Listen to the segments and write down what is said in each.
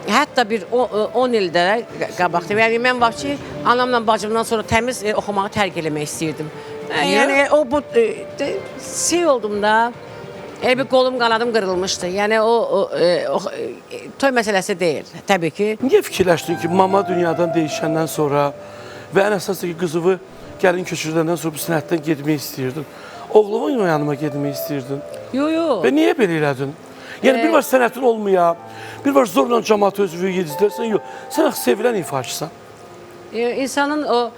Hətta bir 10 ildə qabaqda. Yəni mən vəbki anamla bacımdan sonra təmiz oxumağı tərk eləmək istəyirdim. Yəni o bu şey oldum da. Bir qolum, qanadım qırılmışdı. Yəni o toy məsələsi deyil, təbii ki. Niyə fikirləşdin ki, mama dünyadan dəyişəndən sonra və ən əsas ki, qızıvı gəlin köçürdəndən sonra bu sənətdən getmək istəyirdin? Oğlunun yanıma getmək istəyirdin? Yox. Və niyə belə elədin? Yəni bir var sənətin olmaya, bir var zorla cəmaat özünü yedizdirsən, yox. Sən axı sevilən ifaçısan. İnsanın o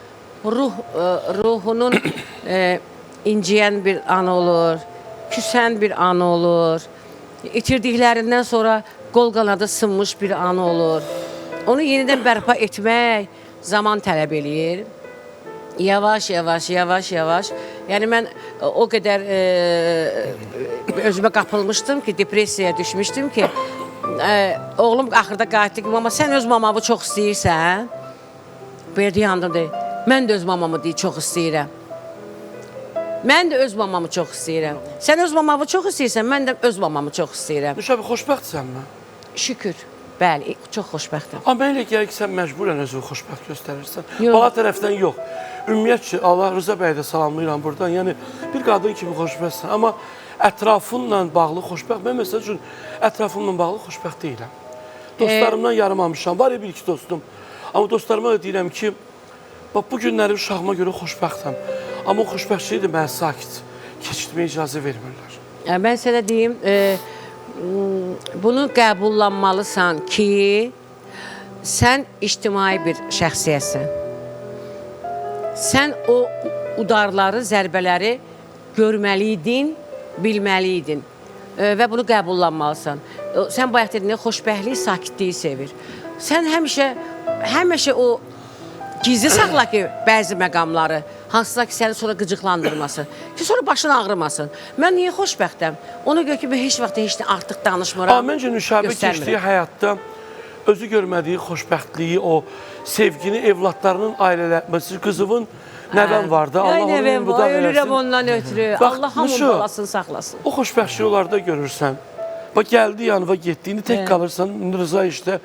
ruhunun inciyən bir anı olur, küsən bir anı olur, itirdiklərindən sonra qol qanadı sınmış bir anı olur. Onu yenidən bərpa etmək zaman tələb eləyir. Yavaş, yavaş, yavaş, yavaş. Yəni mən o qədər özümə qapılmışdım ki, depressiyaya düşmüşdüm ki, oğlum axırda qayıtdı ki, mama sən öz mamamı çox istəyirsən. Belə yandım deyil. Mən də öz mamamı deyil, çox istəyirəm. Mən də öz mamamı çox istəyirəm. Sən öz mamamı çox istəyirsən, mən də öz mamamı çox istəyirəm. Nüşabə, xoşbəxtsən mi? Şükür. Bəli, çox xoşbəxtəm. Amma elə gəlir ki, sən məcburən özünü xoşbəxt göstərirsən. Yox. Bala tərəfdən yox. Ümumiyyətcə, Allah Rıza bəy də salamlayıram buradan. Yəni, bir qadın kimi xoşbəxtsən. Amma ətrafınla bağlı xoşbəxt. Mən məsəl üçün ətrafımla bağlı xoşbəxt deyiləm. Dostlarımdan yarımamışam. Var ya bir iki dostum. Amma dostlarıma da deyirəm ki, bax, bu günləri uşağıma görə xoşbəxtəm. Amma o xoşbəxtçiliyi də mənə sakit keçirtməyə icazə vermirlər. Mən sənə deyim, bunu qəbullanmalısan ki, sən ictimai bir şəxsiyyətsən. Sən o udarları, zərbələri görməliydin, bilməliydin və bunu qəbullanmalısan. Sən bayaq dedin, xoşbəxtlik, sakitliyi sevir. Sən həmişə o gizli saxla ki, bəzi məqamları, hansısa ki, səni sonra qıcıqlandırmasın, ki, sonra başın ağrımasın. Mən niyə xoşbəxtəm? Ona görə ki, mən heç vaxt heç artıq danışmıram, Məncə, Nüşabə keçdiyi həyatda özü görmədiyi xoşbəxtliyi, o sevgini evladlarının ailələri, qızıvın nəvən vardı. Allah onun ümrüda verəsin. Ölürəm ondan ötürü. Allah hamının balasını saxlasın. O xoşbəxtliyi onlarda görürsən. Bax, gəldi yanıva getdiyini tək qalırsan, Rıza işdə.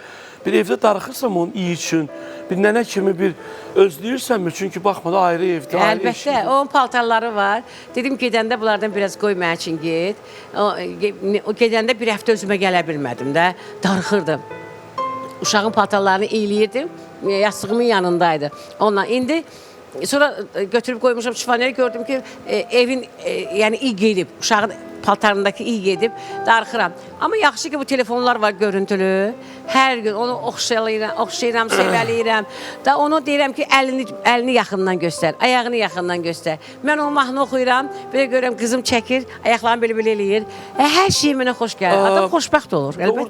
Bir evdə darıxırsan onun iyi üçün, bir nənə kimi bir özləyirsənmi? Çünki baxmadı ayrı evdə, ayrı işində. Əlbəttə, onun paltarları var. Dedim, gedəndə bunlardan biraz qoy mən üçün get. O gedəndə bir həftə özümə gələ bilmədim də, darıxırdım. Uşağın paltarlarını iyiliyirdim, yastığımın yanındaydı. Onunla indi, sonra götürüb qoymuşam şifoneri, gördüm ki, evin iyi gedib, uşağın paltarındakı iyi gedib, darıxıram. Amma yaxşı ki, bu telefonlar var görüntülü. Hər gün onu oxşayıram, sevəliyirəm. Da onu deyirəm ki, əlini yaxından göstər, ayağını yaxından göstər. Mən o mahnı oxuyuram, belə görürəm, qızım çəkir, ayaqlarını belə-belə eləyir. Hər şey mənə xoş gəlir. Adam xoşbəxt olur, əlbəttə.